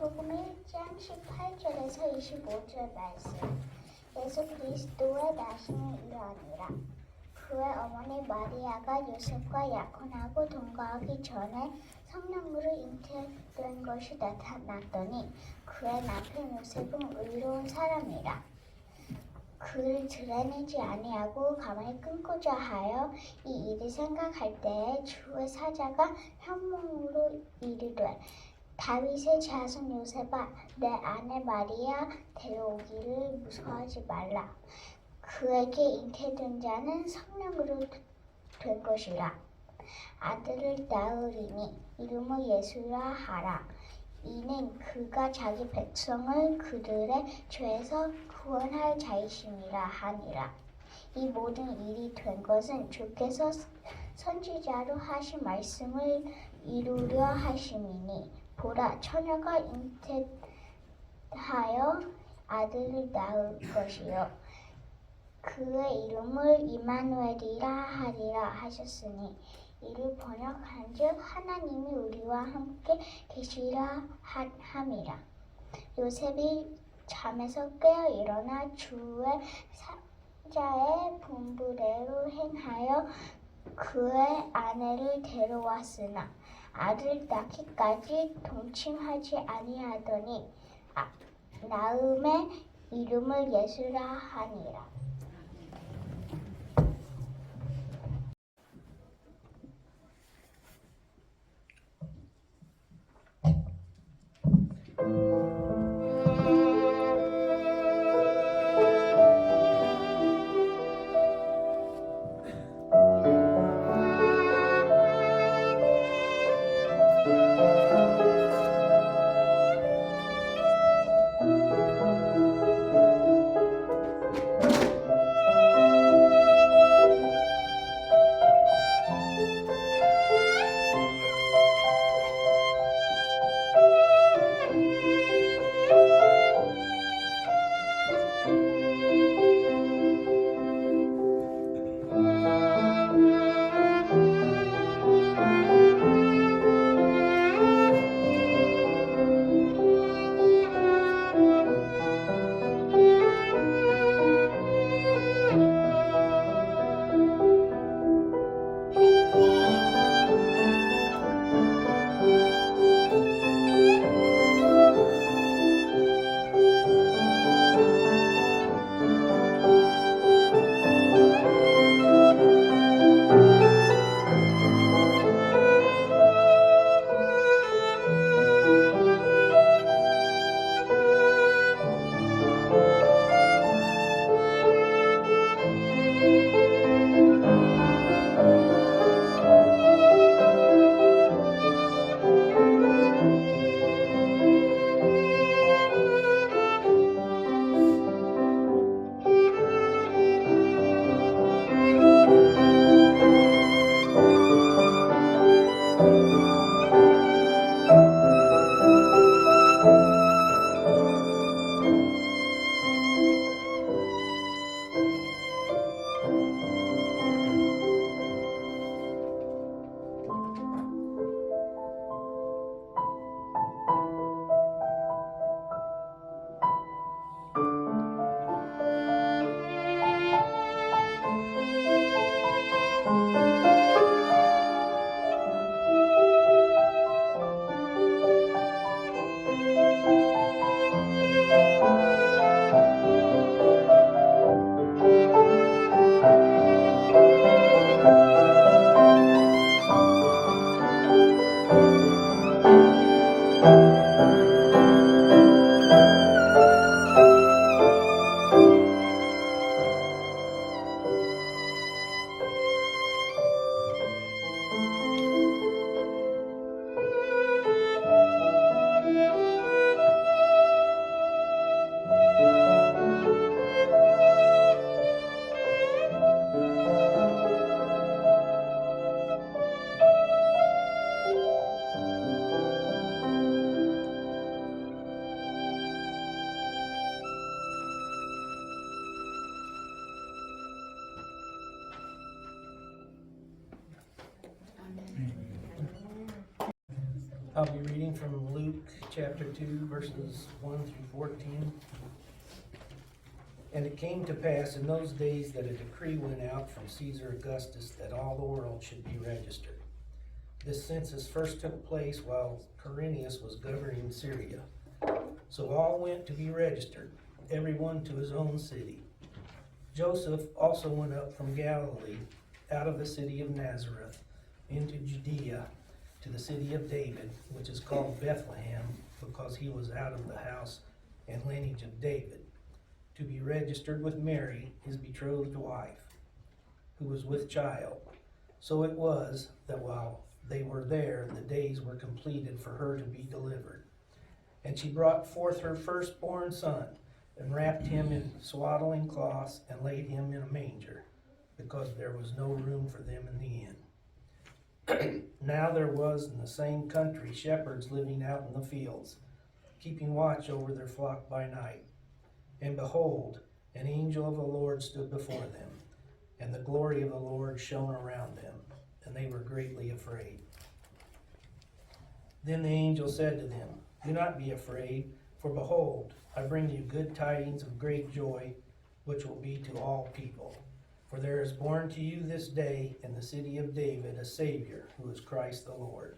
마태복음 1장 18절에서 25절 말씀. 예수 그리스도의 나심이 이러하니라. 그의 어머니 마리아가 요셉과 약혼하고 동거하기 전에 성령으로 잉태된 것이 나타났더니 그의 남편 요셉은 의로운 사람이라. 그를 드러내지 아니하고 가만히 끊고자 하여 이 일을 생각할 때에 주의 사자가 현몽으로 이르되 다윗의 자손 요셉아 내 아내 마리아 데려오기를 무서워하지 말라. 그에게 잉태된 자는 성령으로 될 것이라. 아들을 낳으리니 이름을 예수라 하라. 이는 그가 자기 백성을 그들의 죄에서 구원할 자이심이라 하니라. 이 모든 일이 된 것은 주께서 선지자로 하신 말씀을 이루려 하심이니 보라 처녀가 잉태하여 아들을 낳을 것이요 그의 이름을 임마누엘이라 하리라 하셨으니 이를 번역한즉 하나님이 우리와 함께 계시라 함이라. 요셉이 잠에서 깨어 일어나 주의 사자의 분부대로 행하여 그의 아내를 데려왔으나 아들 낳기까지 동침하지 아니하더니 낳음의 이름을 예수라 하니라. I'll be reading from Luke chapter 2, verses 1 through 14. And it came to pass in those days that a decree went out from Caesar Augustus that all the world should be registered. This census first took place while Quirinius was governing Syria. So all went to be registered, everyone to his own city. Joseph also went up from Galilee, out of the city of Nazareth, into Judea, to the city of David, which is called Bethlehem, because he was out of the house and lineage of David, to be registered with Mary, his betrothed wife, who was with child. So it was that while they were there, the days were completed for her to be delivered. And she brought forth her firstborn son, and wrapped him in swaddling cloths, and laid him in a manger, because there was no room for them in the inn. Now there was in the same country shepherds living out in the fields, keeping watch over their flock by night. And behold, an angel of the Lord stood before them, and the glory of the Lord shone around them, and they were greatly afraid. Then the angel said to them, Do not be afraid, for behold, I bring you good tidings of great joy, which will be to all people. For there is born to you this day in the city of David a Savior, who is Christ the Lord.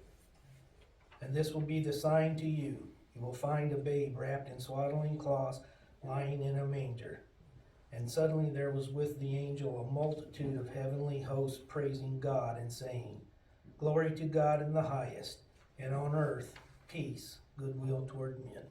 And this will be the sign to you. You will find a babe wrapped in swaddling cloths, lying in a manger. And suddenly there was with the angel a multitude of heavenly hosts praising God and saying, Glory to God in the highest, and on earth peace, goodwill toward men.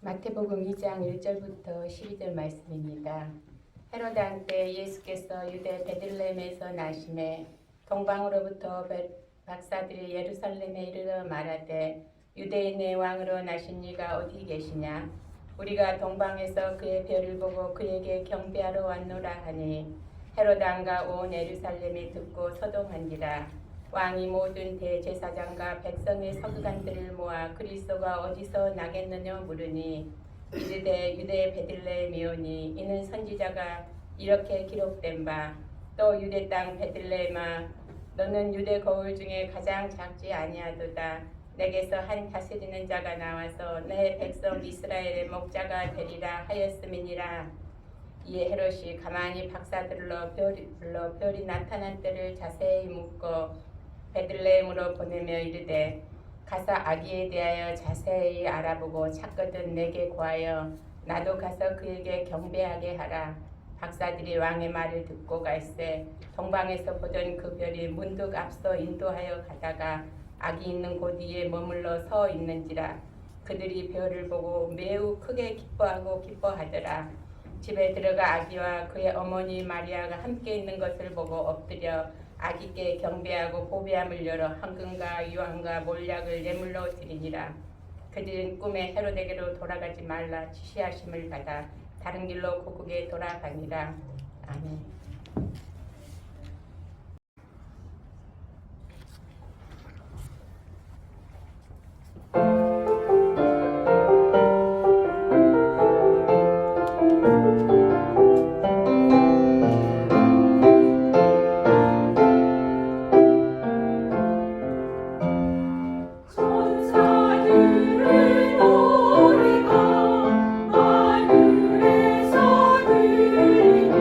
마태복음 2장 1절부터 12절 말씀입니다. 헤로드 왕 때 예수께서 유대 베들레헴에서 나심에 동방으로부터 박사들이 예루살렘에 이르러 말하되 유대인의 왕으로 나신 이가 어디 계시냐? 우리가 동방에서 그의 별을 보고 그에게 경배하러 왔노라 하니 헤로드 왕과 온 예루살렘이 듣고 서동한지라. 왕이 모든 대제사장과 백성의 서기관들을 모아 그리스도가 어디서 나겠느냐 물으니 이르되 유대 베들레헴이오니 이는 선지자가 이렇게 기록된 바 또 유대 땅 베들레헴아 너는 유대 거울 중에 가장 작지 아니하도다. 내게서 한 다스리는 자가 나와서 내 백성 이스라엘의 목자가 되리라 하였음이니라. 이에 헤롯이 가만히 박사들로 불러 별이 나타난 때를 자세히 묻고 베들레헴으로 보내며 이르되 가서 아기에 대하여 자세히 알아보고 찾거든 내게 구하여 나도 가서 그에게 경배하게 하라. 박사들이 왕의 말을 듣고 갈새 동방에서 보던 그 별이 문득 앞서 인도하여 가다가 아기 있는 곳 위에 머물러 서 있는지라. 그들이 별을 보고 매우 크게 기뻐하더라. 집에 들어가 아기와 그의 어머니 마리아가 함께 있는 것을 보고 엎드려 아기께 경배하고 보배함을 열어 황금과 유황과 몰약을 예물로 드리니라. 그들은 꿈에 헤로데게로 돌아가지 말라 지시하심을 받아 다른 길로 고국에 돌아가니라. 아멘. 천사들의 노래가 하늘에서 들리니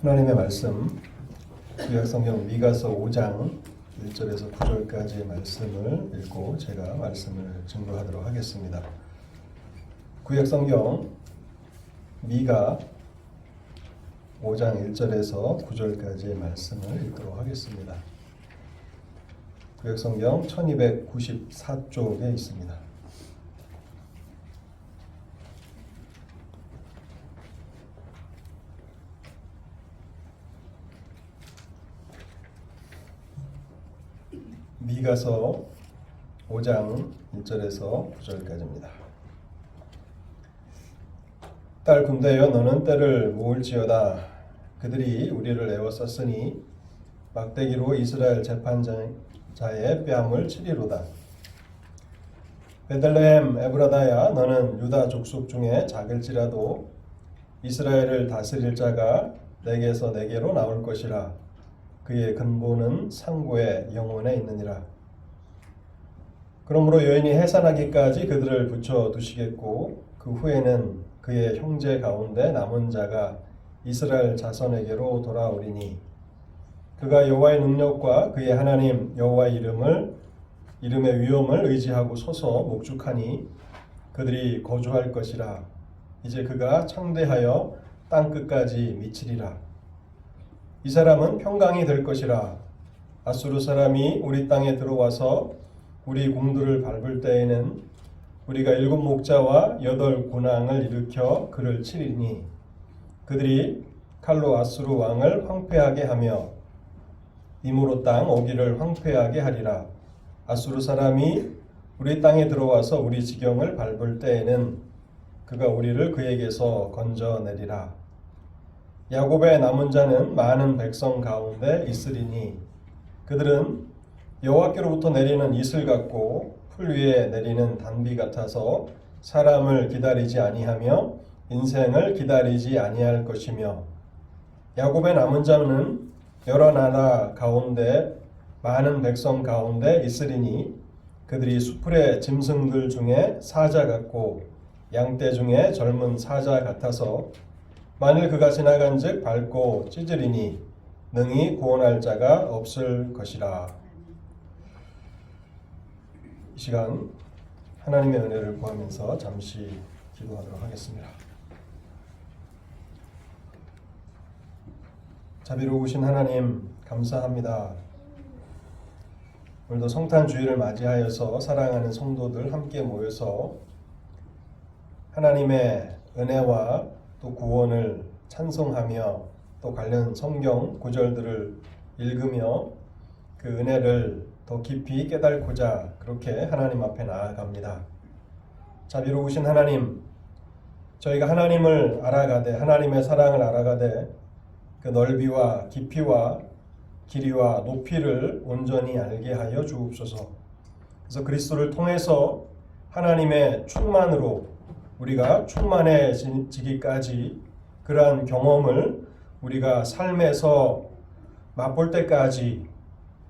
하나님의 말씀 구약성경 미가서 5장 1절에서 9절까지의 말씀을 읽고 제가 말씀을 증거하도록 하겠습니다. 구약성경 미가 5장 1절에서 9절까지의 말씀을 읽도록 하겠습니다. 구약성경 1294쪽에 있습니다. 미가서 5장 1절에서 9절까지입니다. 딸 군대여 너는 때를 모을지어다. 그들이 우리를 애워쌌으니 막대기로 이스라엘 재판자의 뺨을 치리로다. 베들레헴 에브라다야 너는 유다 족속 중에 작을지라도 이스라엘을 다스릴 자가 내게서 내게로 나올 것이라. 그의 근본은 상고의 영혼에 있느니라. 그러므로 여인이 해산하기까지 그들을 붙여 두시겠고 그 후에는 그의 형제 가운데 남은 자가 이스라엘 자손에게로 돌아오리니 그가 여호와의 능력과 그의 하나님 여호와의 이름의 위엄을 의지하고 서서 목축하니 그들이 거주할 것이라. 이제 그가 창대하여 땅 끝까지 미치리라. 이 사람은 평강이 될 것이라. 아수르 사람이 우리 땅에 들어와서 우리 궁들을 밟을 때에는 우리가 7 목자와 8 군왕을 일으켜 그를 치리니 그들이 칼로 아수르 왕을 황폐하게 하며 이모로 땅 오기를 황폐하게 하리라. 아수르 사람이 우리 땅에 들어와서 우리 지경을 밟을 때에는 그가 우리를 그에게서 건져내리라. 야곱의 남은 자는 많은 백성 가운데 있으리니 그들은 여호와께로부터 내리는 이슬 같고 풀 위에 내리는 단비 같아서 사람을 기다리지 아니하며 인생을 기다리지 아니할 것이며 야곱의 남은 자는 여러 나라 가운데 많은 백성 가운데 있으리니 그들이 수풀의 짐승들 중에 사자 같고 양떼 중에 젊은 사자 같아서 만일 그가 지나간즉 밟고 찢으리니 능히 구원할 자가 없을 것이라. 이 시간 하나님의 은혜를 구하면서 잠시 기도하도록 하겠습니다. 자비로우신 하나님 감사합니다. 오늘도 성탄 주일을 맞이하여서 사랑하는 성도들 함께 모여서 하나님의 은혜와 또 구원을 찬송하며 또 관련 성경 구절들을 읽으며 그 은혜를 더 깊이 깨닫고자 그렇게 하나님 앞에 나아갑니다. 자비로우신 하나님, 저희가 하나님을 알아가되 하나님의 사랑을 알아가되 그 넓이와 깊이와 길이와 높이를 온전히 알게 하여 주옵소서. 그래서 그리스도를 통해서 하나님의 충만으로 우리가 충만해지기까지 그러한 경험을 우리가 삶에서 맛볼 때까지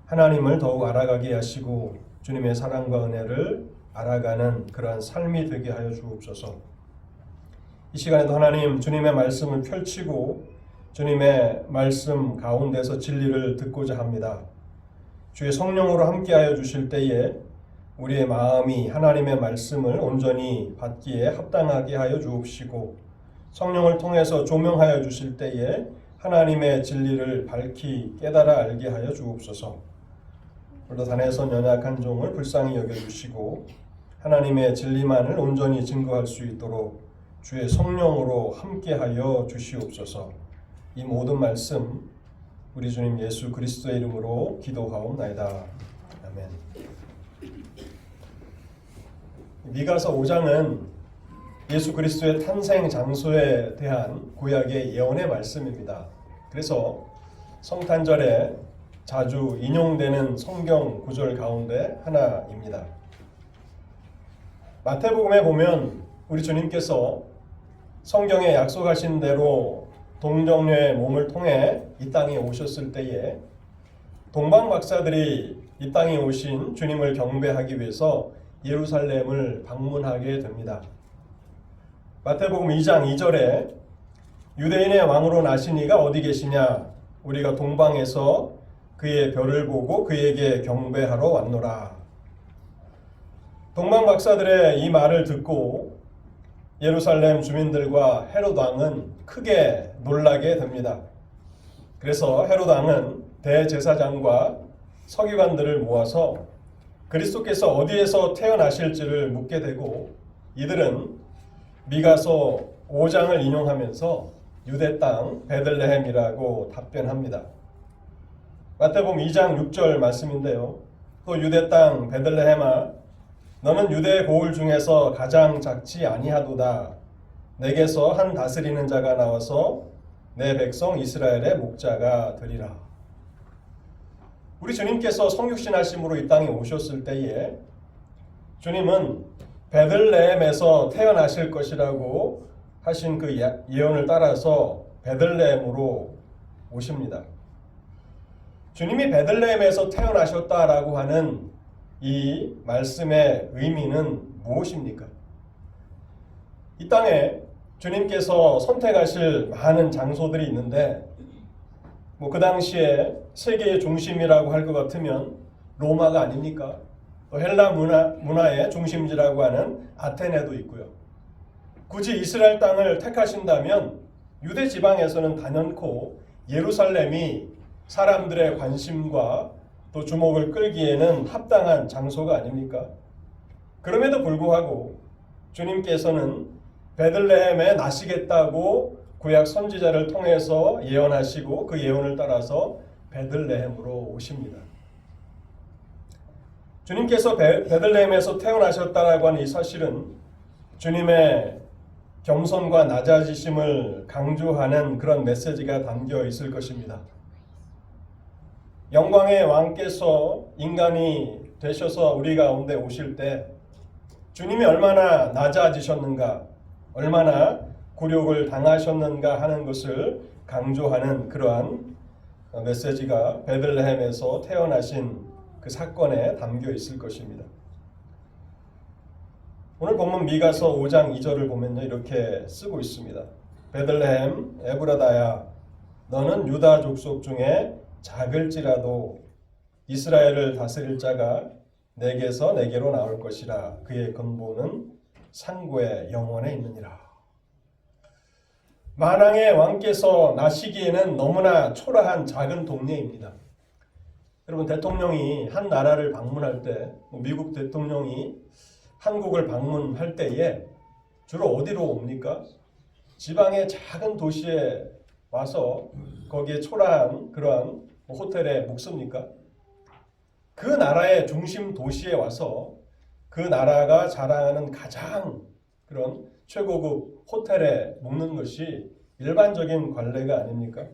하나님을 더욱 알아가게 하시고 주님의 사랑과 은혜를 알아가는 그러한 삶이 되게 하여 주옵소서. 이 시간에도 하나님 주님의 말씀을 펼치고 주님의 말씀 가운데서 진리를 듣고자 합니다. 주의 성령으로 함께하여 주실 때에 우리의 마음이 하나님의 말씀을 온전히 받기에 합당하게 하여 주옵시고 성령을 통해서 조명하여 주실 때에 하나님의 진리를 밝히 깨달아 알게 하여 주옵소서. 오늘도 단에서 연약한 종을 불쌍히 여겨주시고 하나님의 진리만을 온전히 증거할 수 있도록 주의 성령으로 함께하여 주시옵소서. 이 모든 말씀 우리 주님 예수 그리스도의 이름으로 기도하옵나이다. 아멘. 미가서 5장은 예수 그리스도의 탄생 장소에 대한 구약의 예언의 말씀입니다. 그래서 성탄절에 자주 인용되는 성경 구절 가운데 하나입니다. 마태복음에 보면 우리 주님께서 성경에 약속하신 대로 동정녀의 몸을 통해 이 땅에 오셨을 때에 동방 박사들이 이 땅에 오신 주님을 경배하기 위해서 예루살렘을 방문하게 됩니다. 마태복음 2장 2절에 유대인의 왕으로 나시니가 어디 계시냐? 우리가 동방에서 그의 별을 보고 그에게 경배하러 왔노라. 동방 박사들의 이 말을 듣고 예루살렘 주민들과 헤롯 왕은 크게 놀라게 됩니다. 그래서 헤롯 왕은 대제사장과 서기관들을 모아서 그리스도께서 어디에서 태어나실지를 묻게 되고, 이들은 미가서 5장을 인용하면서 유대 땅 베들레헴이라고 답변합니다. 마태복음 2장 6절 말씀인데요. 또 유대 땅 베들레헴아, 너는 유대 고을 중에서 가장 작지 아니하도다. 내게서 한 다스리는 자가 나와서 내 백성 이스라엘의 목자가 되리라. 우리 주님께서 성육신 하심으로 이 땅에 오셨을 때에 주님은 베들레헴에서 태어나실 것이라고 하신 그 예언을 따라서 베들레헴으로 오십니다. 주님이 베들레헴에서 태어나셨다라고 하는 이 말씀의 의미는 무엇입니까? 이 땅에 주님께서 선택하실 많은 장소들이 있는데, 그 당시에 세계의 중심이라고 할 것 같으면 로마가 아닙니까? 또 헬라 문화의 중심지라고 하는 아테네도 있고요. 굳이 이스라엘 땅을 택하신다면 유대 지방에서는 단연코 예루살렘이 사람들의 관심과 또 주목을 끌기에는 합당한 장소가 아닙니까? 그럼에도 불구하고 주님께서는 베들레헴에 나시겠다고 구약 선지자를 통해서 예언하시고 그 예언을 따라서 베들레헴으로 오십니다. 주님께서 베들레헴에서 태어나셨다라고 하는 이 사실은 주님의 겸손과 낮아지심을 강조하는 그런 메시지가 담겨 있을 것입니다. 영광의 왕께서 인간이 되셔서 우리 가운데 오실 때 주님이 얼마나 낮아지셨는가, 얼마나 굴욕을 당하셨는가 하는 것을 강조하는 그러한 메시지가 베들레헴에서 태어나신 그 사건에 담겨 있을 것입니다. 오늘 본문 미가서 5장 2절을 보면요, 이렇게 쓰고 있습니다. 베들레헴 에브라다야, 너는 유다 족속 중에 작을지라도 이스라엘을 다스릴 자가 내게서 내게로 나올 것이라. 그의 근본은 상고의 영원에 있느니라. 만왕의 왕께서 나시기에는 너무나 초라한 작은 동네입니다. 여러분, 대통령이 한 나라를 방문할 때, 미국 대통령이 한국을 방문할 때에 주로 어디로 옵니까? 지방의 작은 도시에 와서 거기에 초라한 그러한 호텔에 묵습니까? 그 나라의 중심 도시에 와서 그 나라가 자랑하는 가장 그런 최고급 호텔에 묵는 것이 일반적인 관례가 아닙니까?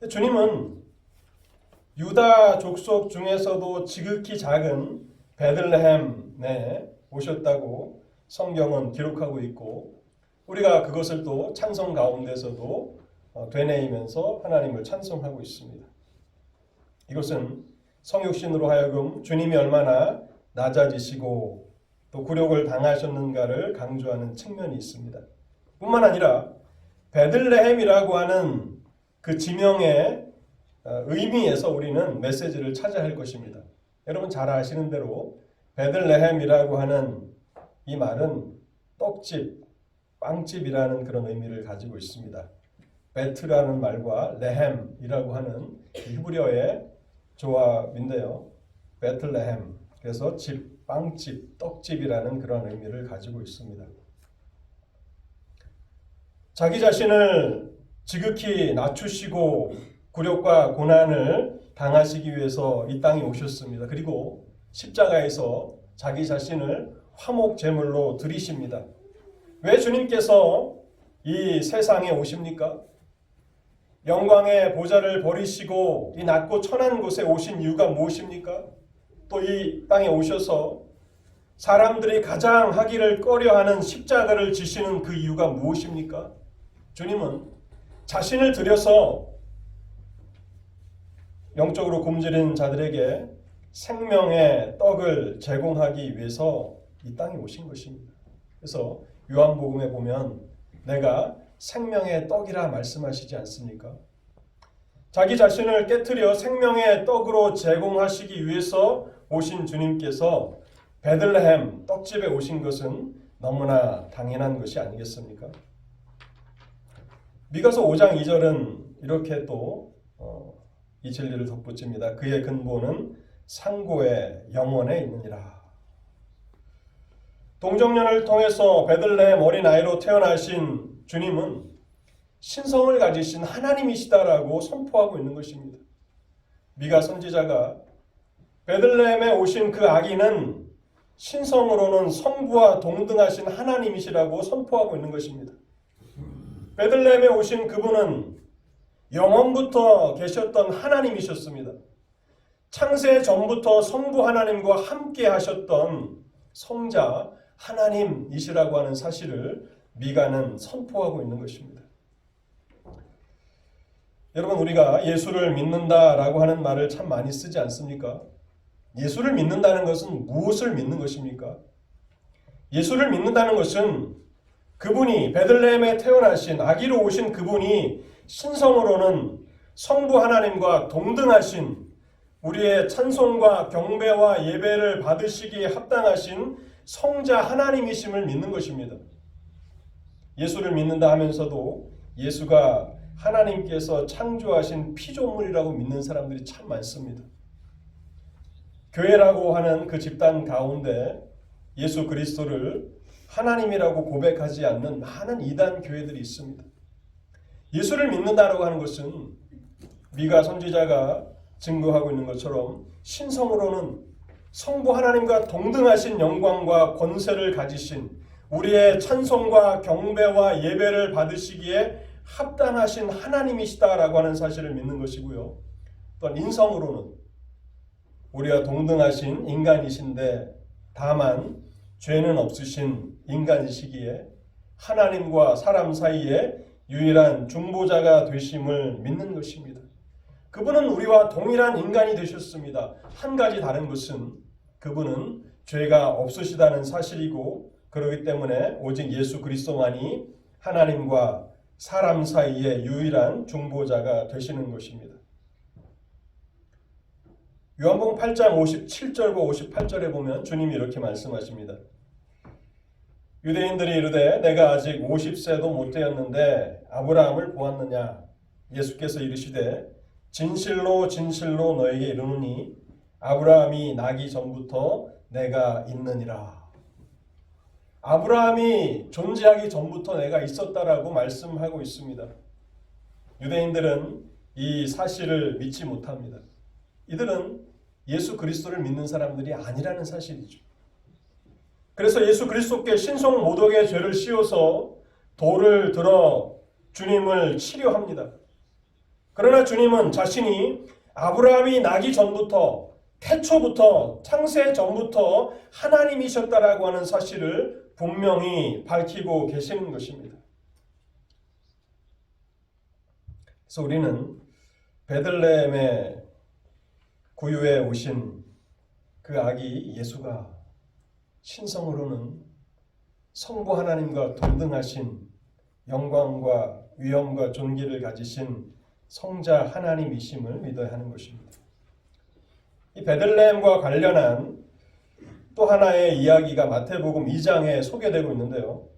주님은 유다 족속 중에서도 지극히 작은 베들레헴에 오셨다고 성경은 기록하고 있고, 우리가 그것을 또 찬송 가운데서도 되뇌이면서 하나님을 찬송하고 있습니다. 이것은 성육신으로 하여금 주님이 얼마나 낮아지시고 또 굴욕을 당하셨는가를 강조하는 측면이 있습니다. 뿐만 아니라 베들레헴이라고 하는 그 지명의 의미에서 우리는 메시지를 찾아야 할 것입니다. 여러분 잘 아시는 대로 베들레헴이라고 하는 이 말은 떡집, 빵집이라는 그런 의미를 가지고 있습니다. 베트라는 말과 레헴이라고 하는 히브리어의 조합인데요. 베틀레헴, 그래서 집, 빵집, 떡집이라는 그런 의미를 가지고 있습니다. 자기 자신을 지극히 낮추시고 굴욕과 고난을 당하시기 위해서 이 땅에 오셨습니다. 그리고 십자가에서 자기 자신을 화목 제물로 드리십니다. 왜 주님께서 이 세상에 오십니까? 영광의 보좌를 버리시고 이 낮고 천한 곳에 오신 이유가 무엇입니까? 또 이 땅에 오셔서 사람들이 가장 하기를 꺼려하는 십자가를 지시는 그 이유가 무엇입니까? 주님은 자신을 들여서 영적으로 굶주린 자들에게 생명의 떡을 제공하기 위해서 이 땅에 오신 것입니다. 그래서 요한복음에 보면 내가 생명의 떡이라 말씀하시지 않습니까? 자기 자신을 깨트려 생명의 떡으로 제공하시기 위해서 오신 주님께서 베들레헴 떡집에 오신 것은 너무나 당연한 것이 아니겠습니까? 미가서 5장 2절은 이렇게 또 이 진리를 덧붙입니다. 그의 근본은 상고의 영원에 있느니라. 동정년을 통해서 베들레헴 어린아이로 태어나신 주님은 신성을 가지신 하나님이시다라고 선포하고 있는 것입니다. 미가 선지자가 베들레헴에 오신 그 아기는 신성으로는 성부와 동등하신 하나님이시라고 선포하고 있는 것입니다. 베들레헴에 오신 그분은 영원부터 계셨던 하나님이셨습니다. 창세 전부터 성부 하나님과 함께 하셨던 성자 하나님이시라고 하는 사실을 미가는 선포하고 있는 것입니다. 여러분, 우리가 예수를 믿는다라고 하는 말을 참 많이 쓰지 않습니까? 예수를 믿는다는 것은 무엇을 믿는 것입니까? 예수를 믿는다는 것은 그분이 베들레헴에 태어나신 아기로 오신 그분이 신성으로는 성부 하나님과 동등하신 우리의 찬송과 경배와 예배를 받으시기에 합당하신 성자 하나님이심을 믿는 것입니다. 예수를 믿는다 하면서도 예수가 하나님께서 창조하신 피조물이라고 믿는 사람들이 참 많습니다. 교회라고 하는 그 집단 가운데 예수 그리스도를 하나님이라고 고백하지 않는 많은 이단 교회들이 있습니다. 예수를 믿는다라고 하는 것은 미가 선지자가 증거하고 있는 것처럼 신성으로는 성부 하나님과 동등하신 영광과 권세를 가지신 우리의 찬송과 경배와 예배를 받으시기에 합당하신 하나님이시다라고 하는 사실을 믿는 것이고요. 또한 인성으로는 우리와 동등하신 인간이신데 다만 죄는 없으신 인간이시기에 하나님과 사람 사이에 유일한 중보자가 되심을 믿는 것입니다. 그분은 우리와 동일한 인간이 되셨습니다. 한 가지 다른 것은 그분은 죄가 없으시다는 사실이고 그렇기 때문에 오직 예수 그리스도만이 하나님과 사람 사이의 유일한 중보자가 되시는 것입니다. 요한복음 8장 57절과 58절에 보면 주님이 이렇게 말씀하십니다. 유대인들이 이르되 내가 아직 50세도 못 되었는데 아브라함을 보았느냐? 예수께서 이르시되 진실로 진실로 너에게 이르노니 아브라함이 나기 전부터 내가 있느니라. 아브라함이 존재하기 전부터 내가 있었다라고 말씀하고 있습니다. 유대인들은 이 사실을 믿지 못합니다. 이들은 예수 그리스도를 믿는 사람들이 아니라는 사실이죠. 그래서 예수 그리스도께 신성 모독의 죄를 씌워서 돌을 들어 주님을 치료합니다. 그러나 주님은 자신이 아브라함이 나기 전부터 태초부터 창세 전부터 하나님이셨다라고 하는 사실을 분명히 밝히고 계시는 것입니다. 그래서 우리는 베들레헴의 구유에 오신 그 아기 예수가 신성으로는 성부 하나님과 동등하신 영광과 위엄과 존귀를 가지신 성자 하나님이심을 믿어야 하는 것입니다. 이 베들레헴과 관련한 또 하나의 이야기가 마태복음 2장에 소개되고 있는데요.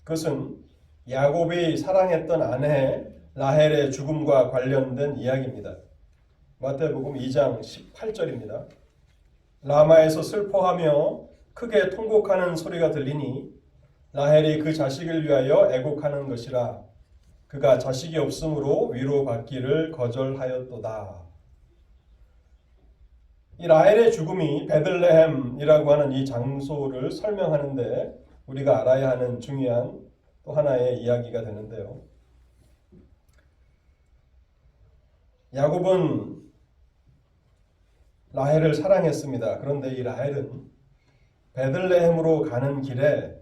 그것은 야곱이 사랑했던 아내 라헬의 죽음과 관련된 이야기입니다. 마태복음 2장 18절입니다. 라마에서 슬퍼하며 크게 통곡하는 소리가 들리니 라헬이 그 자식을 위하여 애곡하는 것이라. 그가 자식이 없으므로 위로받기를 거절하였도다. 이 라헬의 죽음이 베들레헴이라고 하는 이 장소를 설명하는데 우리가 알아야 하는 중요한 또 하나의 이야기가 되는데요. 야곱은 라헬을 사랑했습니다. 그런데 이 라헬은 베들레헴으로 가는 길에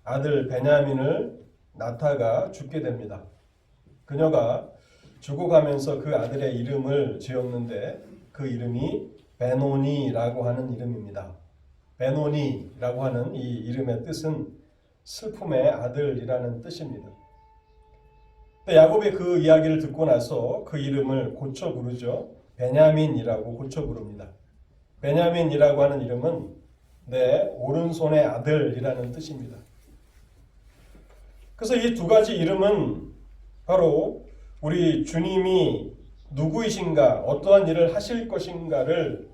아들 베냐민을 낳다가 죽게 됩니다. 그녀가 죽어가면서 그 아들의 이름을 지었는데 그 이름이 베노니라고 하는 이름입니다. 베노니라고 하는 이 이름의 뜻은 슬픔의 아들이라는 뜻입니다. 야곱이 그 이야기를 듣고 나서 그 이름을 고쳐 부르죠. 베냐민이라고 고쳐 부릅니다. 베냐민이라고 하는 이름은 내 오른손의 아들이라는 뜻입니다. 그래서 이 두 가지 이름은 바로 우리 주님이 누구이신가, 어떠한 일을 하실 것인가를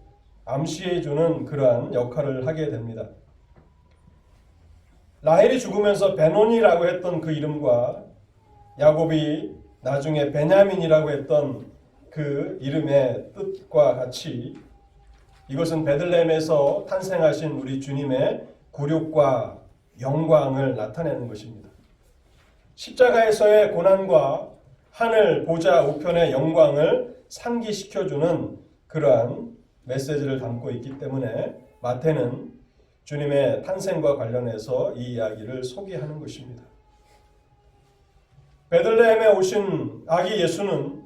암시해주는 그러한 역할을 하게 됩니다. 라헬이 죽으면서 베논이라고 했던 그 이름과 야곱이 나중에 베냐민이라고 했던 그 이름의 뜻과 같이 이것은 베들레헴에서 탄생하신 우리 주님의 굴욕과 영광을 나타내는 것입니다. 십자가에서의 고난과 하늘 보좌 우편의 영광을 상기시켜주는 그러한 메시지를 담고 있기 때문에 마태는 주님의 탄생과 관련해서 이 이야기를 소개하는 것입니다. 베들레헴에 오신 아기 예수는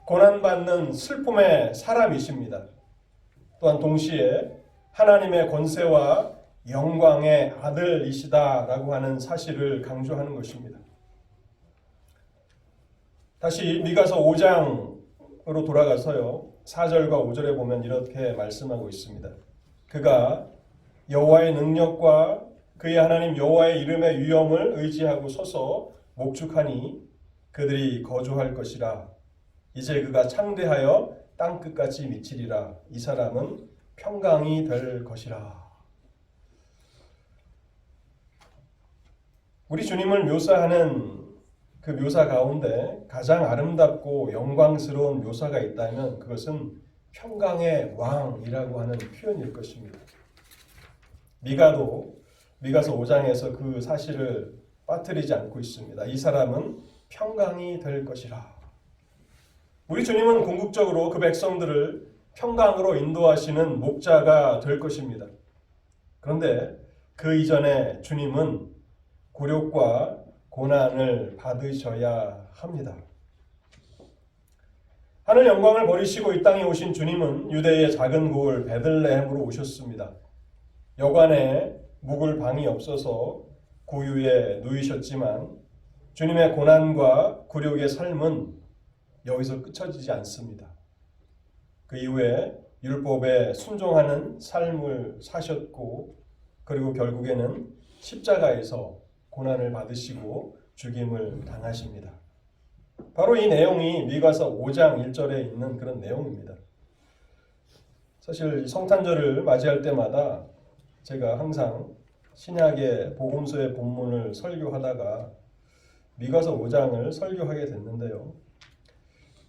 고난받는 슬픔의 사람이십니다. 또한 동시에 하나님의 권세와 영광의 아들이시다라고 하는 사실을 강조하는 것입니다. 다시 미가서 5장으로 돌아가서요. 4절과 5절에 보면 이렇게 말씀하고 있습니다. 그가 여호와의 능력과 그의 하나님 여호와의 이름의 위엄을 의지하고 서서 목축하니 그들이 거주할 것이라. 이제 그가 창대하여 땅끝까지 미치리라. 이 사람은 평강이 될 것이라. 우리 주님을 묘사하는 그 묘사 가운데 가장 아름답고 영광스러운 묘사가 있다면 그것은 평강의 왕이라고 하는 표현일 것입니다. 미가서 5장에서 그 사실을 빠뜨리지 않고 있습니다. 이 사람은 평강이 될 것이라. 우리 주님은 궁극적으로 그 백성들을 평강으로 인도하시는 목자가 될 것입니다. 그런데 그 이전에 주님은 굴욕과 고난을 받으셔야 합니다. 하늘 영광을 버리시고 이 땅에 오신 주님은 유대의 작은 고을 베들레헴으로 오셨습니다. 여관에 묵을 방이 없어서 고유에 누이셨지만 주님의 고난과 굴욕의 삶은 여기서 끝쳐지지 않습니다. 그 이후에 율법에 순종하는 삶을 사셨고 그리고 결국에는 십자가에서 고난을 받으시고 죽임을 당하십니다. 바로 이 내용이 미가서 5장 1절에 있는 그런 내용입니다. 사실 성탄절을 맞이할 때마다 제가 항상 신약의 복음서의 본문을 설교하다가 미가서 5장을 설교하게 됐는데요.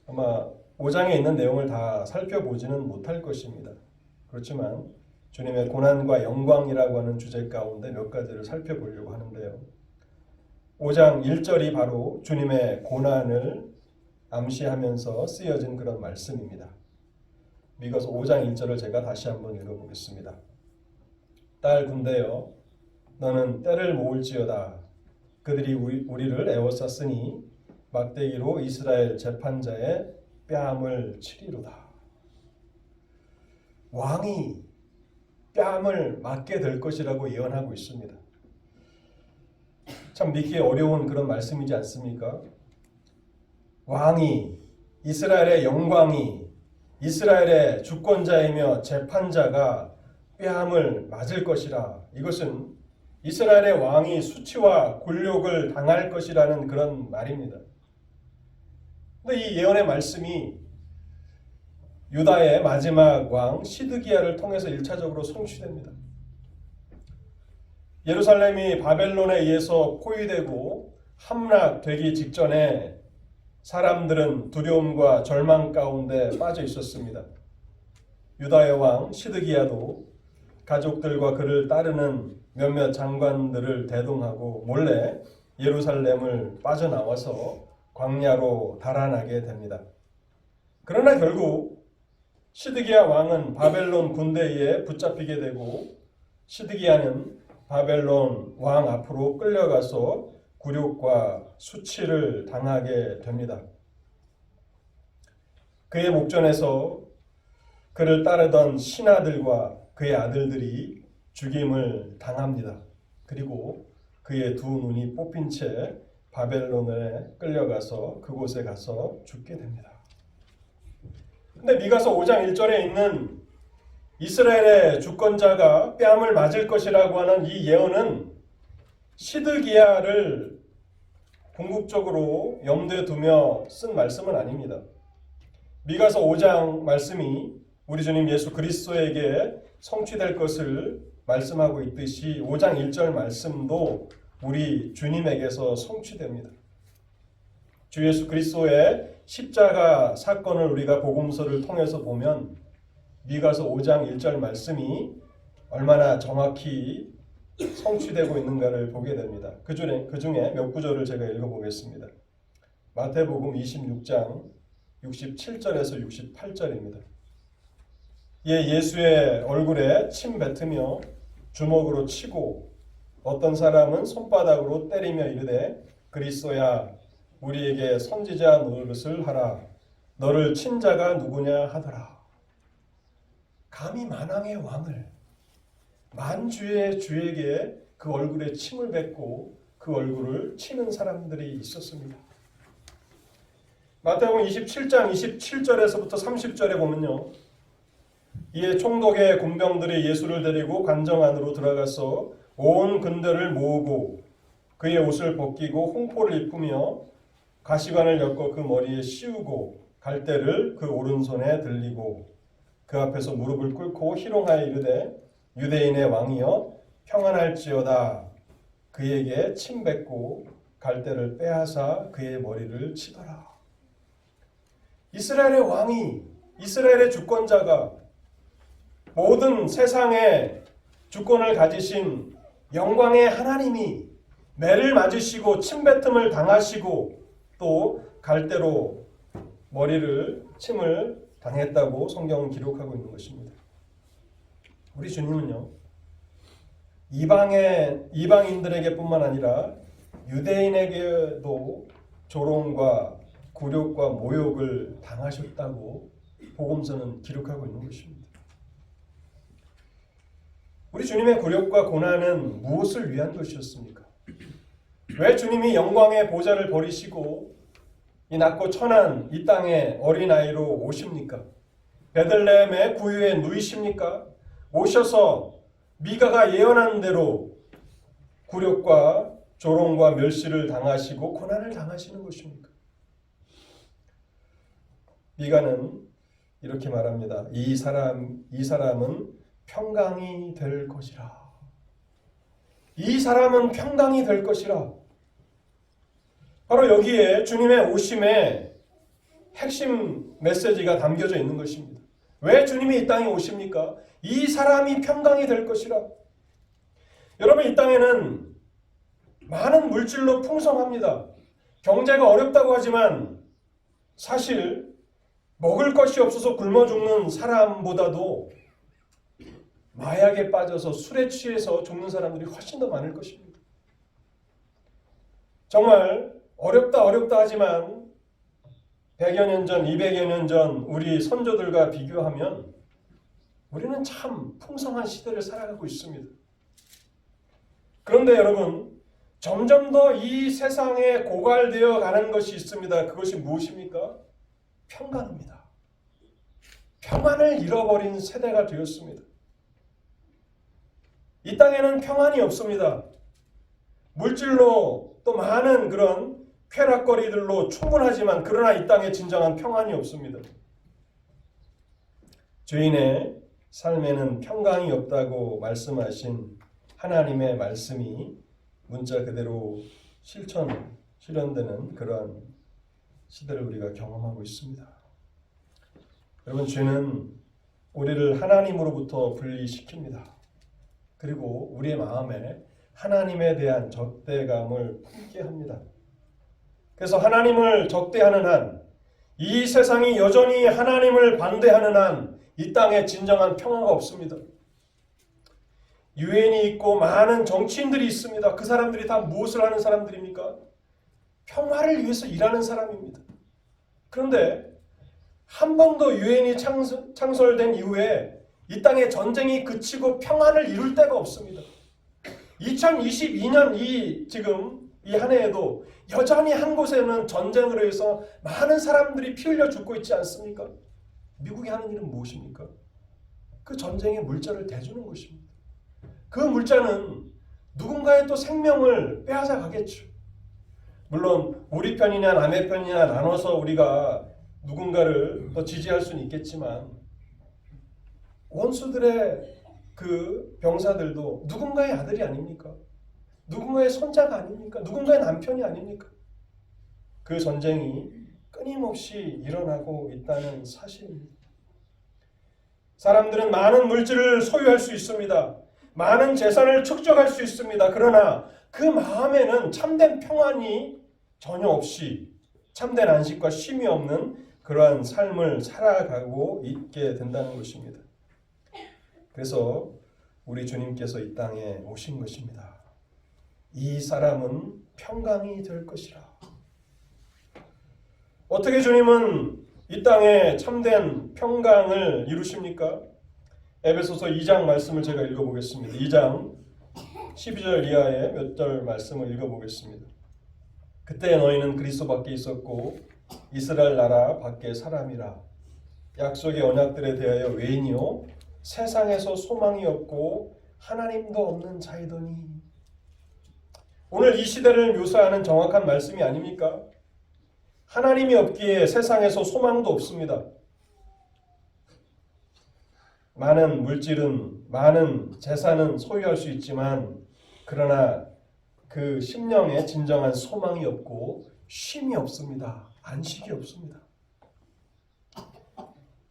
아마 5장에 있는 내용을 다 살펴보지는 못할 것입니다. 그렇지만 주님의 고난과 영광이라고 하는 주제 가운데 몇 가지를 살펴보려고 하는데요. 5장 1절이 바로 주님의 고난을 암시하면서 쓰여진 그런 말씀입니다. 미가서 5장 1절을 제가 다시 한번 읽어보겠습니다. 딸 군대여 너는 때를 모을지어다. 그들이 우리를 애워쌌으니 막대기로 이스라엘 재판자의 뺨을 치리로다. 왕이 뺨을 맞게 될 것이라고 예언하고 있습니다. 참 믿기 어려운 그런 말씀이지 않습니까? 왕이, 이스라엘의 영광이, 이스라엘의 주권자이며 재판자가 뺨을 맞을 것이라. 이것은 이스라엘의 왕이 수치와 굴욕을 당할 것이라는 그런 말입니다. 그런데 이 예언의 말씀이 유다의 마지막 왕 시드기야를 통해서 1차적으로 성취됩니다. 예루살렘이 바벨론에 의해서 포위되고 함락되기 직전에 사람들은 두려움과 절망 가운데 빠져 있었습니다. 유다의 왕 시드기야도 가족들과 그를 따르는 몇몇 장관들을 대동하고 몰래 예루살렘을 빠져나와서 광야로 달아나게 됩니다. 그러나 결국 시드기야 왕은 바벨론 군대에 붙잡히게 되고 시드기야는 바벨론 왕 앞으로 끌려가서 굴욕과 수치를 당하게 됩니다. 그의 목전에서 그를 따르던 신하들과 그의 아들들이 죽임을 당합니다. 그리고 그의 두 눈이 뽑힌 채 바벨론에 끌려가서 그곳에 가서 죽게 됩니다. 근데 미가서 5장 1절에 있는 이스라엘의 주권자가 뺨을 맞을 것이라고 하는 이 예언은 시드기야를 궁극적으로 염두에 두며 쓴 말씀은 아닙니다. 미가서 5장 말씀이 우리 주님 예수 그리스도에게 성취될 것을 말씀하고 있듯이 5장 1절 말씀도 우리 주님에게서 성취됩니다. 주 예수 그리스도의 십자가 사건을 우리가 복음서를 통해서 보면 미가서 5장 1절 말씀이 얼마나 정확히 성취되고 있는가를 보게 됩니다. 그 중에 몇 구절을 제가 읽어보겠습니다. 마태복음 26장 67절에서 68절입니다. 예수의 얼굴에 침 뱉으며 주먹으로 치고 어떤 사람은 손바닥으로 때리며 이르되 그리스도야 우리에게 선지자 노릇을 하라. 너를 친 자가 누구냐 하더라. 감히 만왕의 왕을 만주의 주에게 그 얼굴에 침을 뱉고 그 얼굴을 치는 사람들이 있었습니다. 마태복음 27장 27절에서부터 30절에 보면요. 이에 총독의 군병들이 예수를 데리고 관정 안으로 들어가서 온 군대를 모으고 그의 옷을 벗기고 홍포를 입으며 가시관을 엮어 그 머리에 씌우고 갈대를 그 오른손에 들리고 그 앞에서 무릎을 꿇고 희롱하여 이르되 유대인의 왕이여 평안할지어다. 그에게 침 뱉고 갈대를 빼앗아 그의 머리를 치더라. 이스라엘의 왕이, 이스라엘의 주권자가 모든 세상의 주권을 가지신 영광의 하나님이 매를 맞으시고 침뱉음을 당하시고 또 갈대로 머리를 침을 당했다고 성경은 기록하고 있는 것입니다. 우리 주님은요, 이방인들에게 뿐만 아니라 유대인에게도 조롱과 굴욕과 모욕을 당하셨다고 복음서는 기록하고 있는 것입니다. 우리 주님의 굴욕과 고난은 무엇을 위한 것이었습니까? 왜 주님이 영광의 보좌를 버리시고 이 낮고 천한 이 땅에 어린아이로 오십니까? 베들레헴의 구유에 누이십니까? 오셔서 미가가 예언한 대로 굴욕과 조롱과 멸시를 당하시고 고난을 당하시는 것입니까? 미가는 이렇게 말합니다. 이 사람은 평강이 될 것이라. 이 사람은 평강이 될 것이라. 바로 여기에 주님의 오심의 핵심 메시지가 담겨져 있는 것입니다. 왜 주님이 이 땅에 오십니까? 이 사람이 평강이 될 것이라. 여러분, 이 땅에는 많은 물질로 풍성합니다. 경제가 어렵다고 하지만 사실 먹을 것이 없어서 굶어 죽는 사람보다도 마약에 빠져서 술에 취해서 죽는 사람들이 훨씬 더 많을 것입니다. 정말 어렵다 하지만 100여 년 전, 200여 년 전 우리 선조들과 비교하면 우리는 참 풍성한 시대를 살아가고 있습니다. 그런데 여러분, 점점 더 이 세상에 고갈되어 가는 것이 있습니다. 그것이 무엇입니까? 평강입니다. 평안을 잃어버린 세대가 되었습니다. 이 땅에는 평안이 없습니다. 물질로 또 많은 그런 쾌락거리들로 충분하지만 그러나 이 땅에 진정한 평안이 없습니다. 죄인의 삶에는 평강이 없다고 말씀하신 하나님의 말씀이 문자 그대로 실현되는 그러한 시대를 우리가 경험하고 있습니다. 여러분, 죄는 우리를 하나님으로부터 분리시킵니다. 그리고 우리의 마음에 하나님에 대한 적대감을 품게 합니다. 그래서 하나님을 적대하는 한, 이 세상이 여전히 하나님을 반대하는 한 이 땅에 진정한 평화가 없습니다. 유엔이 있고 많은 정치인들이 있습니다. 그 사람들이 다 무엇을 하는 사람들입니까? 평화를 위해서 일하는 사람입니다. 그런데 한 번도 유엔이 창설된 이후에 이 땅에 전쟁이 그치고 평안을 이룰 때가 없습니다. 2022년 이 지금 이 한 해에도 여전히 한 곳에는 전쟁으로 해서 많은 사람들이 피 흘려 죽고 있지 않습니까? 미국이 하는 일은 무엇입니까? 그 전쟁의 물자를 대주는 것입니다. 그 물자는 누군가의 또 생명을 빼앗아 가겠죠. 물론 우리 편이냐 남의 편이냐 나눠서 우리가 누군가를 더 지지할 수는 있겠지만 원수들의 그 병사들도 누군가의 아들이 아닙니까? 누군가의 손자가 아닙니까? 누군가의 남편이 아닙니까? 그 전쟁이 끊임없이 일어나고 있다는 사실입니다. 사람들은 많은 물질을 소유할 수 있습니다. 많은 재산을 축적할 수 있습니다. 그러나 그 마음에는 참된 평안이 전혀 없이 참된 안식과 쉼이 없는 그러한 삶을 살아가고 있게 된다는 것입니다. 그래서 우리 주님께서 이 땅에 오신 것입니다. 이 사람은 평강이 될 것이라. 어떻게 주님은 이 땅에 참된 평강을 이루십니까? 에베소서 2장 말씀을 제가 읽어보겠습니다. 2장 12절 이하의 몇 절 말씀을 읽어보겠습니다. 그때 너희는 그리스도 밖에 있었고 이스라엘 나라 밖에 사람이라. 약속의 언약들에 대하여 외인이요 세상에서 소망이 없고 하나님도 없는 자이더니. 오늘 이 시대를 묘사하는 정확한 말씀이 아닙니까? 하나님이 없기에 세상에서 소망도 없습니다. 많은 물질은, 많은 재산은 소유할 수 있지만 그러나 그 심령에 진정한 소망이 없고 쉼이 없습니다. 안식이 없습니다.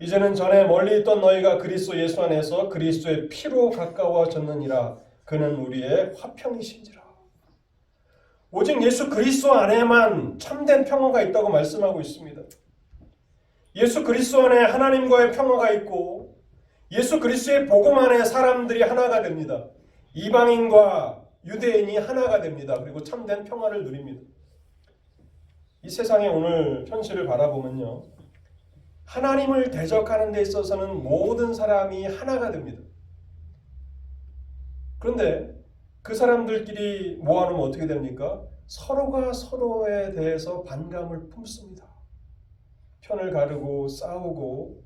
이제는 전에 멀리 있던 너희가 그리스도 예수 안에서 그리스도의 피로 가까워졌느니라. 그는 우리의 화평이신지라. 오직 예수 그리스도 안에만 참된 평화가 있다고 말씀하고 있습니다. 예수 그리스도 안에 하나님과의 평화가 있고 예수 그리스도의 복음 안에 사람들이 하나가 됩니다. 이방인과 유대인이 하나가 됩니다. 그리고 참된 평화를 누립니다. 이 세상의 오늘 현실을 바라보면요, 하나님을 대적하는 데 있어서는 모든 사람이 하나가 됩니다. 그런데 그 사람들끼리 모아놓으면 어떻게 됩니까? 서로가 서로에 대해서 반감을 품습니다. 편을 가르고 싸우고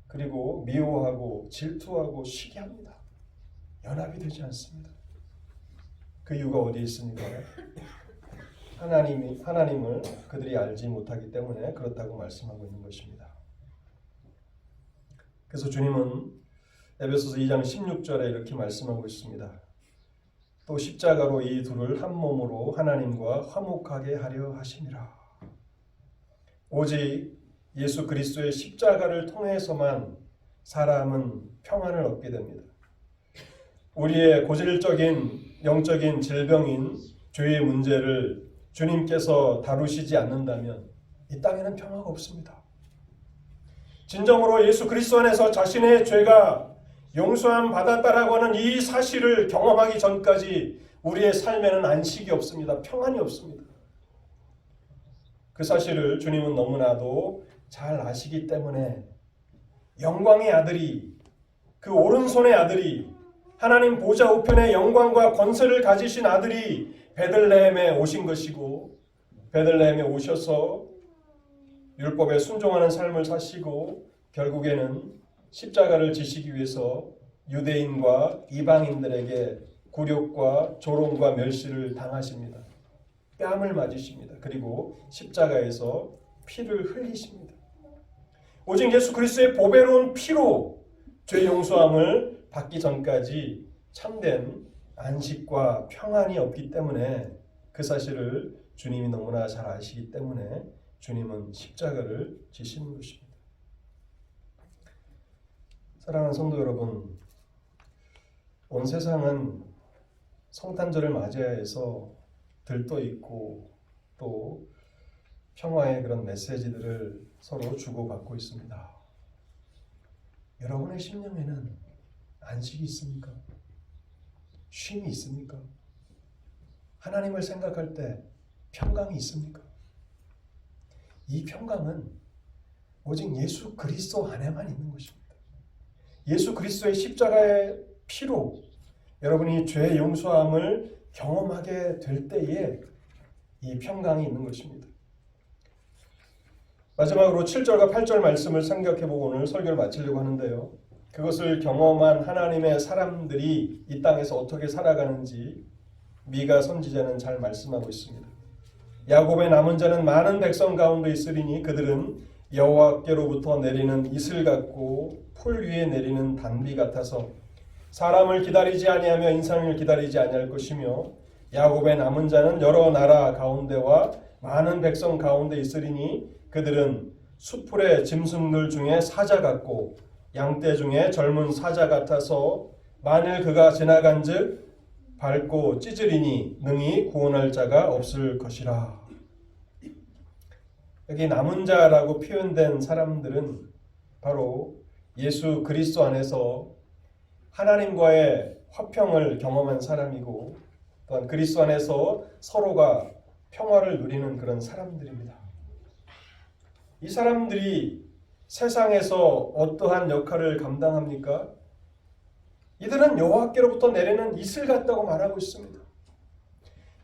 그리고 미워하고 질투하고 시기합니다. 연합이 되지 않습니다. 그 이유가 어디에 있습니까? 하나님을 그들이 알지 못하기 때문에 그렇다고 말씀하고 있는 것입니다. 그래서 주님은 에베소서 2장 16절에 이렇게 말씀하고 있습니다. 또 십자가로 이 둘을 한 몸으로 하나님과 화목하게 하려 하심이라. 오직 예수 그리스도의 십자가를 통해서만 사람은 평안을 얻게 됩니다. 우리의 고질적인 영적인 질병인 죄의 문제를 주님께서 다루시지 않는다면 이 땅에는 평화가 없습니다. 진정으로 예수 그리스도 안에서 자신의 죄가 용서함 받았다라고 하는 이 사실을 경험하기 전까지 우리의 삶에는 안식이 없습니다. 평안이 없습니다. 그 사실을 주님은 너무나도 잘 아시기 때문에 영광의 아들이, 그 오른손의 아들이, 하나님 보좌 우편의 영광과 권세를 가지신 아들이 베들레헴에 오신 것이고, 베들레헴에 오셔서 율법에 순종하는 삶을 사시고 결국에는 십자가를 지시기 위해서 유대인과 이방인들에게 굴욕과 조롱과 멸시를 당하십니다. 뺨을 맞으십니다. 그리고 십자가에서 피를 흘리십니다. 오직 예수 그리스도의 보배로운 피로 죄 용서함을 받기 전까지 참된 안식과 평안이 없기 때문에 그 사실을 주님이 너무나 잘 아시기 때문에 주님은 십자가를 지시는 것입니다. 사랑하는 성도 여러분, 온 세상은 성탄절을 맞이해서 들떠있고 또 평화의 그런 메시지들을 서로 주고받고 있습니다. 여러분의 심령에는 안식이 있습니까? 쉼이 있습니까? 하나님을 생각할 때 평강이 있습니까? 이 평강은 오직 예수 그리스도 안에만 있는 것입니다. 예수 그리스도의 십자가의 피로 여러분이 죄의 용서함을 경험하게 될 때에 이 평강이 있는 것입니다. 마지막으로 7절과 8절 말씀을 생각해보고 오늘 설교를 마치려고 하는데요. 그것을 경험한 하나님의 사람들이 이 땅에서 어떻게 살아가는지 미가 선지자는 잘 말씀하고 있습니다. 야곱의 남은 자는 많은 백성 가운데 있으리니 그들은 여호와께로부터 내리는 이슬 같고 풀 위에 내리는 단비 같아서 사람을 기다리지 아니하며 인상을 기다리지 아니할 것이며 야곱의 남은 자는 여러 나라 가운데와 많은 백성 가운데 있으리니 그들은 수풀의 짐승들 중에 사자 같고 양떼 중에 젊은 사자 같아서 만일 그가 지나간즉 밟고 찢으리니 능히 구원할 자가 없을 것이라. 여기 남은 자라고 표현된 사람들은 바로 예수 그리스도 안에서 하나님과의 화평을 경험한 사람이고 또한 그리스도 안에서 서로가 평화를 누리는 그런 사람들입니다. 이 사람들이 세상에서 어떠한 역할을 감당합니까? 이들은 여호와께로부터 내리는 이슬 같다고 말하고 있습니다.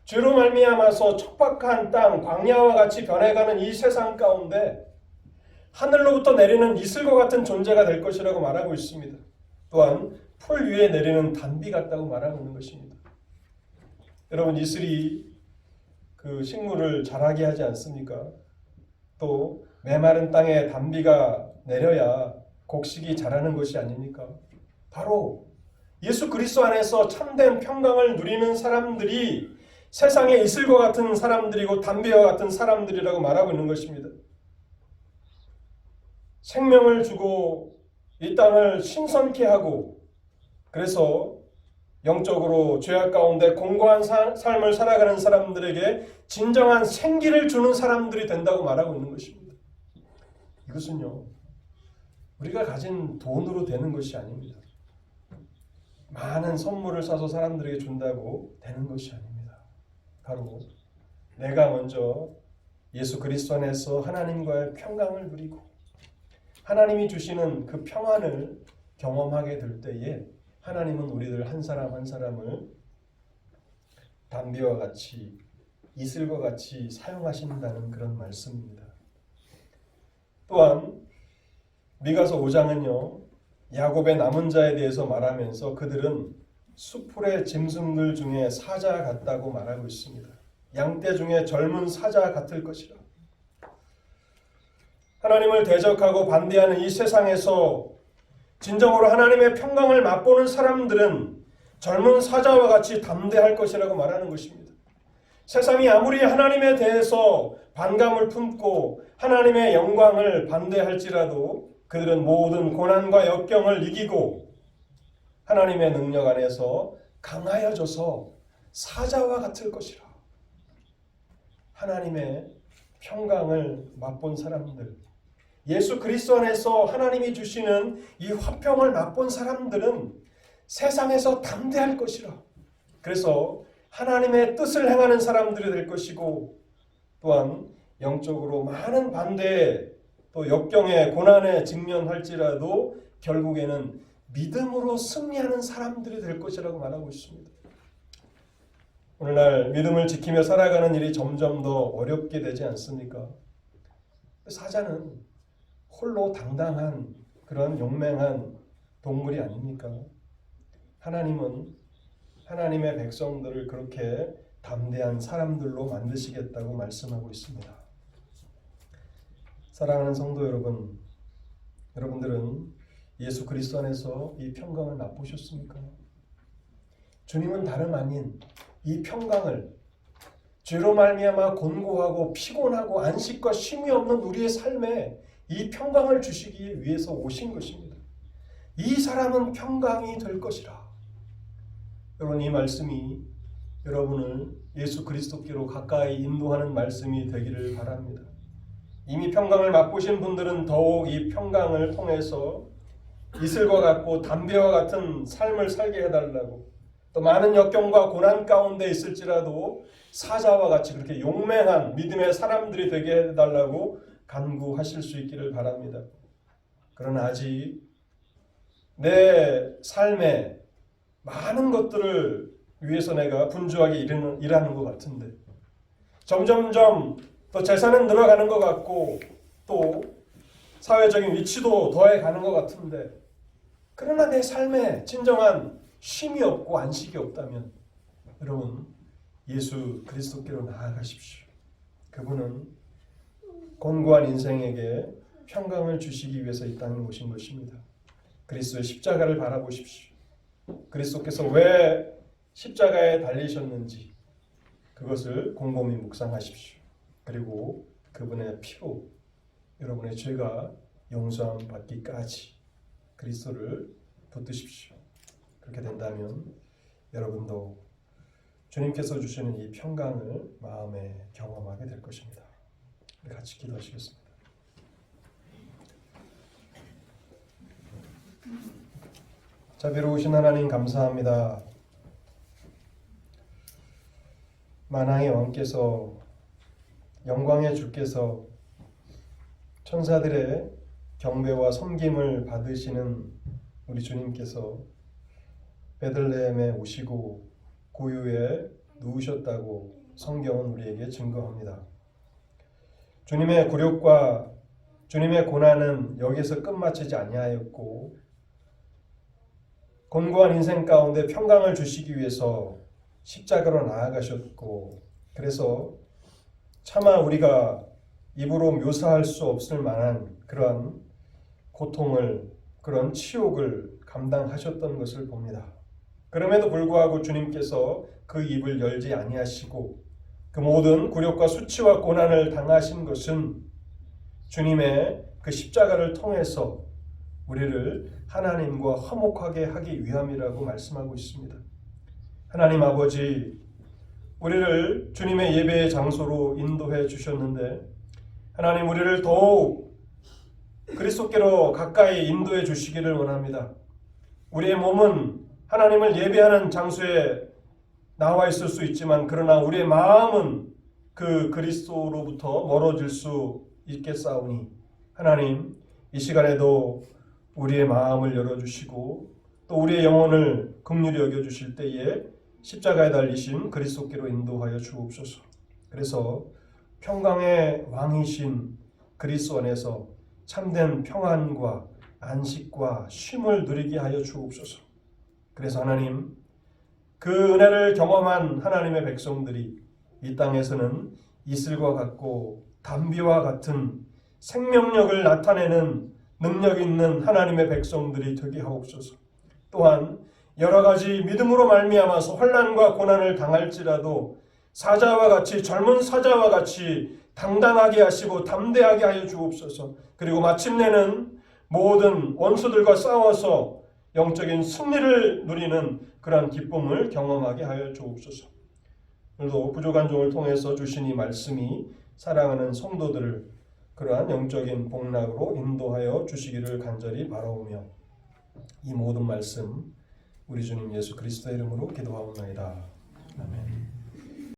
죄로 말미암아서 척박한 땅, 광야와 같이 변해가는 이 세상 가운데 하늘로부터 내리는 이슬과 같은 존재가 될 것이라고 말하고 있습니다. 또한 풀 위에 내리는 단비 같다고 말하고 있는 것입니다. 여러분, 이슬이 그 식물을 자라게 하지 않습니까? 또 메마른 땅에 단비가 내려야 곡식이 자라는 것이 아닙니까? 바로 예수 그리스도 안에서 참된 평강을 누리는 사람들이 세상의 이슬과 같은 사람들이고 단비와 같은 사람들이라고 말하고 있는 것입니다. 생명을 주고 이 땅을 신선케 하고 그래서 영적으로 죄악 가운데 공고한 삶을 살아가는 사람들에게 진정한 생기를 주는 사람들이 된다고 말하고 있는 것입니다. 이것은요, 우리가 가진 돈으로 되는 것이 아닙니다. 많은 선물을 사서 사람들에게 준다고 되는 것이 아닙니다. 바로 내가 먼저 예수 그리스도 안에서 하나님과의 평강을 누리고 하나님이 주시는 그 평안을 경험하게 될 때에 하나님은 우리들 한 사람 한 사람을 단비와 같이 이슬과 같이 사용하신다는 그런 말씀입니다. 또한 미가서 5장은요, 야곱의 남은 자에 대해서 말하면서 그들은 수풀의 짐승들 중에 사자 같다고 말하고 있습니다. 양떼 중에 젊은 사자 같을 것이라. 하나님을 대적하고 반대하는 이 세상에서 진정으로 하나님의 평강을 맛보는 사람들은 젊은 사자와 같이 담대할 것이라고 말하는 것입니다. 세상이 아무리 하나님에 대해서 반감을 품고 하나님의 영광을 반대할지라도 그들은 모든 고난과 역경을 이기고 하나님의 능력 안에서 강하여져서 사자와 같을 것이라. 하나님의 평강을 맛본 사람들, 예수 그리스도 안에서 하나님이 주시는 이 화평을 맛본 사람들은 세상에서 담대할 것이라. 그래서 하나님의 뜻을 행하는 사람들이 될 것이고 또한 영적으로 많은 반대에 또 역경에 고난에 직면할지라도 결국에는 믿음으로 승리하는 사람들이 될 것이라고 말하고 있습니다. 오늘날 믿음을 지키며 살아가는 일이 점점 더 어렵게 되지 않습니까? 사자는 홀로 당당한 그런 용맹한 동물이 아닙니까? 하나님은 하나님의 백성들을 그렇게 담대한 사람들로 만드시겠다고 말씀하고 있습니다. 사랑하는 성도 여러분, 여러분들은 예수 그리스도 안에서 이 평강을 맛보셨습니까? 주님은 다름 아닌 이 평강을 죄로 말미암아 곤고하고 피곤하고 안식과 쉼이 없는 우리의 삶에 이 평강을 주시기 위해서 오신 것입니다. 이 사람은 평강이 될 것이라. 여러분, 이 말씀이 여러분을 예수 그리스도께로 가까이 인도하는 말씀이 되기를 바랍니다. 이미 평강을 맛보신 분들은 더욱 이 평강을 통해서 이슬과 같고 담배와 같은 삶을 살게 해달라고, 또 많은 역경과 고난 가운데 있을지라도 사자와 같이 그렇게 용맹한 믿음의 사람들이 되게 해달라고 간구하실 수 있기를 바랍니다. 그러나 아직 내 삶에 많은 것들을 위해서 내가 분주하게 일하는 것 같은데 점점점 또 재산은 늘어가는 것 같고 또 사회적인 위치도 더해가는 것 같은데 그러나 내 삶에 진정한 쉼이 없고 안식이 없다면 여러분 예수 그리스도께로 나아가십시오. 그분은 곤고한 인생에게 평강을 주시기 위해서 이 땅에 오신 것입니다. 그리스도의 십자가를 바라보십시오. 그리스도께서 왜 십자가에 달리셨는지 그것을 곰곰이 묵상하십시오. 그리고 그분의 피로 여러분의 죄가 용서함 받기까지 그리스도를 붙드십시오. 그렇게 된다면 여러분도 주님께서 주시는 이 평강을 마음에 경험하게 될 것입니다. 우리 같이 기도하시겠습니다. 자비로우신 하나님 감사합니다. 만왕의 왕께서 영광의 주께서 천사들의 경배와 섬김을 받으시는 우리 주님께서 베들레헴에 오시고 고유에 누우셨다고 성경은 우리에게 증거합니다. 주님의 굴욕과 주님의 고난은 여기서 끝마치지 아니하였고 곤고한 인생 가운데 평강을 주시기 위해서 십자가로 나아가셨고 그래서 차마 우리가 입으로 묘사할 수 없을 만한 그러한 고통을 그런 치욕을 감당하셨던 것을 봅니다. 그럼에도 불구하고 주님께서 그 입을 열지 아니하시고 그 모든 굴욕과 수치와 고난을 당하신 것은 주님의 그 십자가를 통해서 우리를 하나님과 화목하게 하기 위함이라고 말씀하고 있습니다. 하나님 아버지, 우리를 주님의 예배의 장소로 인도해 주셨는데 하나님 우리를 더욱 그리스도께로 가까이 인도해 주시기를 원합니다. 우리의 몸은 하나님을 예배하는 장소에 나와 있을 수 있지만 그러나 우리의 마음은 그 그리스도로부터 멀어질 수 있겠사오니 하나님 이 시간에도 우리의 마음을 열어주시고 또 우리의 영혼을 긍휼히 여겨주실 때에 십자가에 달리신 그리스도께로 인도하여 주옵소서. 그래서 평강의 왕이신 그리스도 안에서 참된 평안과 안식과 쉼을 누리게 하여 주옵소서. 그래서 하나님 그 은혜를 경험한 하나님의 백성들이 이 땅에서는 이슬과 같고 담비와 같은 생명력을 나타내는 능력 있는 하나님의 백성들이 되게 하옵소서. 또한 여러 가지 믿음으로 말미암아서 환난과 고난을 당할지라도 사자와 같이 젊은 사자와 같이 당당하게 하시고 담대하게 하여 주옵소서. 그리고 마침내는 모든 원수들과 싸워서 영적인 승리를 누리는 그러한 기쁨을 경험하게 하여 주옵소서. 오늘도 부족한 종을 통해서 주신 이 말씀이 사랑하는 성도들을 그러한 영적인 복락으로 인도하여 주시기를 간절히 바라오며 이 모든 말씀 우리 주님 예수 그리스도의 이름으로 기도하옵나이다. 아멘.